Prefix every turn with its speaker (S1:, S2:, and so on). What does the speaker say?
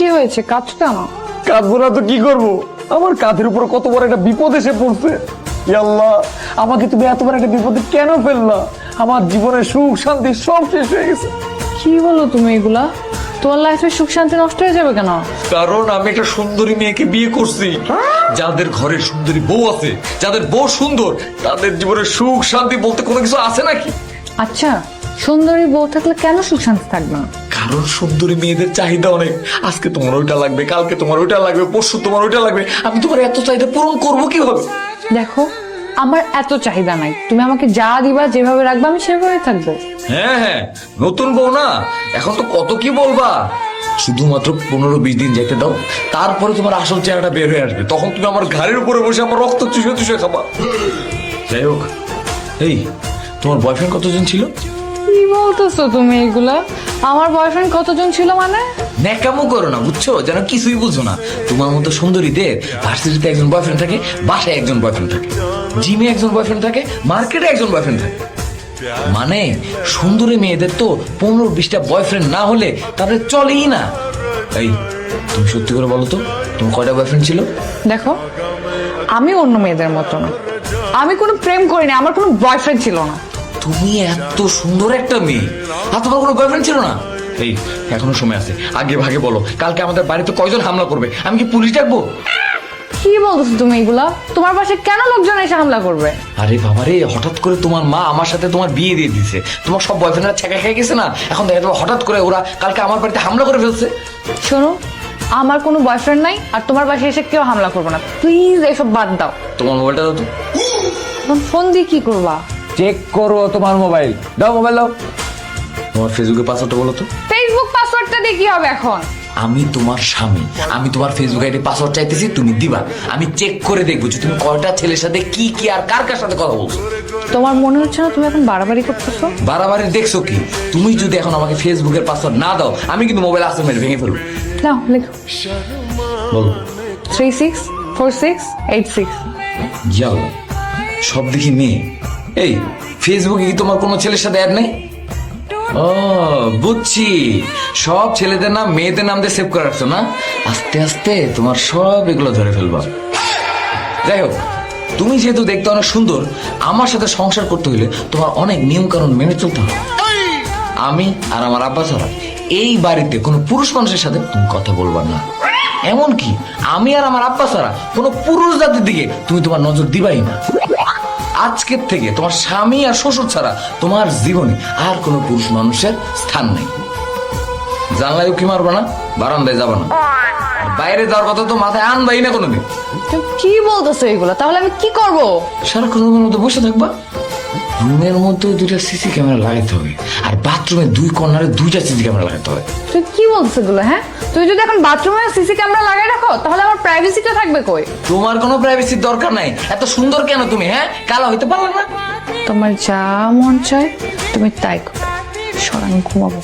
S1: কি হয়েছে, কাঁদছো কেন?
S2: কাঁদবো না তো কি করবো? আমার কাঁধের উপর কত বড় একটা বিপদ এসে পড়ছে। ই আল্লাহ, আমাকে তুমি এত বড় একটা বিপদে কেন ফেললা? আমার জীবনের সুখ শান্তি সব শেষ হয়ে গেছে।
S1: কি বলো তুমি এগুলা? তোমার লাইফে সুখ শান্তি নষ্ট হয়ে যাবে কেন?
S2: কারণ আমি একটা সুন্দরী মেয়েকে বিয়ে করছি। যাদের ঘরে সুন্দরী বউ আছে, যাদের বউ সুন্দর, তাদের জীবনে সুখ শান্তি বলতে কোনো কিছু আছে নাকি?
S1: আচ্ছা, সুন্দরী বউ থাকলে কেন সুখ শান্তি থাকবে না?
S2: কারণ সুন্দরী মেয়েদের চাহিদা অনেক। আজকে তোমার ওইটা লাগবে, কালকে তোমার ওইটা লাগবে, পরশু তোমার ওইটা লাগবে। আমি তোমার এত চাহিদা পূরণ করবো কিভাবে?
S1: দেখো, আমার এত চাহিদা নাই, তুমি আমাকে যা দিবা যেভাবে রাখবা আমি সেভাবে থাকবো।
S2: হ্যাঁ হ্যাঁ, নতুন বউ না, এখন তো কত কি বলবা। শুধুমাত্র 15-20 দিন যেতে দাও, তারপরে তোমার আসল চেহারাটা বের হয়ে আসবে। তখন তুমি আমার ঘাড়ের উপরে বসে আমার রক্ত চুষে চুষে খাবা। যাই হোক, এই তোমার বয়ফ্রেন্ড কতজন ছিল?
S1: কি বলতেছো তুমি এগুলা? আমার বয়ফ্রেন্ড কতজন ছিল মানে?
S2: ন্যাকামো করো না, বুঝছো? যেন কিছুই বুঝো না। তোমার মতো সুন্দরীদের ভার্সিটিতে একজন বয়ফ্রেন্ড থাকে, বাসায় একজন বয়ফ্রেন্ড থাকে, জিমে একজন বয়ফ্রেন্ড থাকে, মার্কেটে একজন বয়ফ্রেন্ড থাকে। মানে সুন্দরী মেয়েদের তো 15-20টা বয়ফ্রেন্ড না হলে তাদের চলেই না। এই তুমি সত্যি করে বলো তো, তোমার কয়টা বয়ফ্রেন্ড ছিল?
S1: দেখো, আমি অন্য মেয়েদের মতো না, আমি কোনো প্রেম করিনি, আমার কোনো বয়ফ্রেন্ড ছিল না।
S2: তুমি এত সুন্দর একটা মেয়ে আর তোমার কোনো বয়ফ্রেন্ড ছিল না? এই এখনো সময় আছে, আগে ভাগে বলো। কালকে আমাদের বাড়িতে কয়জন হামলা করবে? আমি কি পুলিশ ডাকবো?
S1: কি বলতেছো তুমি এগুলা? তোমার বাসায় কেন লোকজন এসে হামলা করবে?
S2: আরে বাবারে, হঠাৎ করে তোমার মা আমার সাথে তোমার বিয়ে দিয়ে দিছে। তোমার সব বয়ফ্রেন্ডরা ছেঁকা খেয়ে গেছে না, এখন দেখা যাবে হঠাৎ করে ওরা কালকে আমার বাড়িতে হামলা করে ফেলছে।
S1: শোনো, আমার কোনো বয়ফ্রেন্ড নাই আর তোমার বাসায় এসে কেউ হামলা করবে না, প্লিজ এসব বাদ দাও।
S2: তোমার মোবাইলটা দাও তো।
S1: এখন ফোন দিয়ে কি করবা?
S2: চেক করো তোমার মোবাইল। দাও মোবাইল দাও। তোমার ফেসবুকের পাসওয়ার্ডটা বলো তো।
S1: ফেসবুক পাসওয়ার্ডটা দিয়ে কি হবে এখন?
S2: আমি তোমার স্বামী, আমি তোমার ফেসবুক আইডি পাসওয়ার্ড চাইতেছি, তুমি দিবা। আমি চেক করে দেখবো যে তুমি কয়টা ছেলের সাথে কি কি আর কার কার সাথে কথা বলছো।
S1: তোমার মনে হচ্ছে না তুমি এখন বাড়াবাড়ি করতেছো?
S2: বাড়াবাড়ি দেখছো কি? তুমি যদি এখন আমাকে ফেসবুকের পাসওয়ার্ড না দাও, আমি কিন্তু মোবাইল আসতে মেরে ভেঙে ফেলবো।
S1: নাও লেখো,
S2: বলো।
S1: 364686।
S2: যাও, সব দেখি মেয়ে। এই ফেসবুকে কি তোমার কোনো ছেলের সাথে অ্যাড নেই? ও বুঝছি, সব ছেলেদের নাম মেয়েদের নাম দিয়ে সেভ করে রাখছো না। আস্তে আস্তে তোমার সব এগুলো ধরে ফেলবা। যাই হোক, তুমি যেহেতু দেখতে অনেক সুন্দর, আমার সাথে সংসার করতে হলে তোমার অনেক নিয়ম কানুন মেনে চলতে হবে। আমি আর আমার আব্বা ছাড়া এই বাড়িতে কোনো পুরুষ মানুষের সাথে তুমি কথা বলবা না। এমনকি আমি আর আমার আব্বা ছাড়া কোনো পুরুষ জাতির দিকে তুমি তোমার নজর দিবাই না। আজকের থেকে তোমার স্বামী আর শ্বশুর ছাড়া তোমার জীবনে আর কোনো পুরুষ মানুষের স্থান নেই। জানলায় উকি মারবা না, বারান্দায় যাবা না, আর বাইরে যাওয়ার কথা তো মাথায় আনবাই না কোনোদিন।
S1: তুমি কি বলতেছো এগুলা? তাহলে আমি কি করব?
S2: সারাক্ষণ রুমের মধ্যে বসে থাকবা। রুমের মধ্যে 2টা সিসি ক্যামেরা লাগাইতে হবে, আর বাথরুমে 2 কর্নারে 2টা সিসি ক্যামেরা লাগাইতে হবে।
S1: তুই কি বলছিস এগুলো? হ্যাঁ, তুই যদি এখন বাথরুমে সিসি ক্যামেরা লাগাই রাখো তাহলে আমার প্রাইভেসিটা থাকবে কই?
S2: তোমার কোনো প্রাইভেসির দরকার নাই। এত সুন্দর কেন তুমি? হ্যাঁ, কালা হইতে পারলা না?
S1: তোমার যা মন চায় তুমি তাই করো। সর, আমি ঘুমাবো।